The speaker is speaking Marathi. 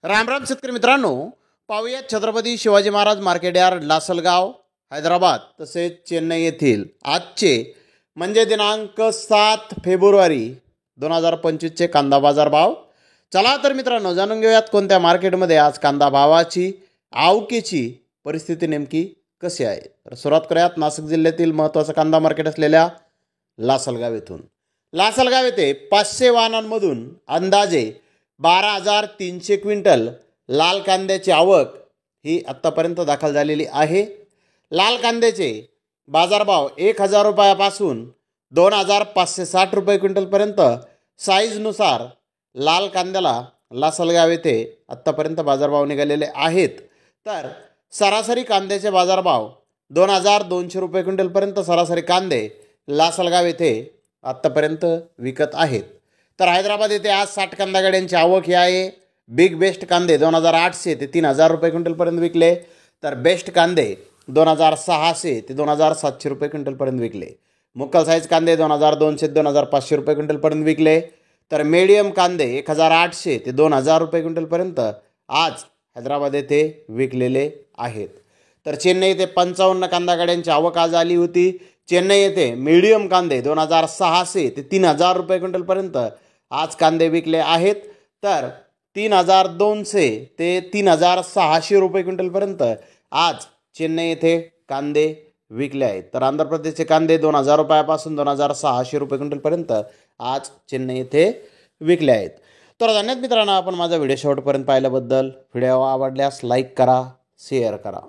राम राम शेतकरी मित्रांनो, पाहूयात छत्रपती शिवाजी महाराज मार्केट यार्ड लासलगाव हैदराबाद तसेच चेन्नई येथील आजचे म्हणजे दिनांक 7 फेब्रुवारी 2025चे कांदा बाजार भाव. चला तर मित्रांनो, जाणून घेऊयात कोणत्या मार्केटमध्ये आज कांदा भावाची आवकेची परिस्थिती नेमकी कशी आहे. तर सुरुवात करूयात नाशिक जिल्ह्यातील महत्त्वाचं कांदा मार्केट असलेल्या लासलगाव येथून. लासलगाव येथे 500 वाहनांमधून अंदाजे 12,300 क्विंटल लाल कांद्याची आवक ही आत्तापर्यंत दाखल झालेली आहे. लाल कांद्याचे बाजारभाव 1,000 रुपयापासून 2,560 रुपये क्विंटलपर्यंत साईजनुसार लाल कांद्याला लासलगाव येथे आत्तापर्यंत बाजारभाव निघालेले आहेत. तर सरासरी कांद्याचे बाजारभाव 2,200 रुपये क्विंटलपर्यंत सरासरी कांदे लासलगाव येथे आत्तापर्यंत विकत आहेत. तर हैदराबाद येथे आज 60 कांदा गाड्यांची आवक ही आहे. बिग बेस्ट कांदे 2,800 ते 3,000 रुपये क्विंटलपर्यंत विकले. तर बेस्ट कांदे 2,600 ते 2,700 रुपये क्विंटलपर्यंत विकले. मुक्कल साईज कांदे 2,200 ते 2,500 रुपये क्विंटलपर्यंत विकले. तर मीडियम कांदे 1,800 ते 2,000 रुपये क्विंटलपर्यंत आज हैदराबाद येथे विकलेले आहेत. तर चेन्नई येथे 55 कांदा गाड्यांची आवक आज आली होती. चेन्नई येथे मीडियम कांदे 2,600 ते 3,000 रुपये क्विंटलपर्यंत आज कांदे विकले आहेत. तर 3,200 ते 3,600 रुपये क्विंटलपर्यंत आज चेन्नई येथे कांदे विकले आहेत. तर आंध्र प्रदेशचे कांदे 2,000 रुपयापासून 2,600 रुपये क्विंटलपर्यंत आज चेन्नई येथे विकले आहेत. तर धन्यवाद मित्रांनो, आपण माझा व्हिडिओ शेवटपर्यंत पाहिल्याबद्दल. व्हिडिओ आवडल्यास लाईक करा, शेअर करा.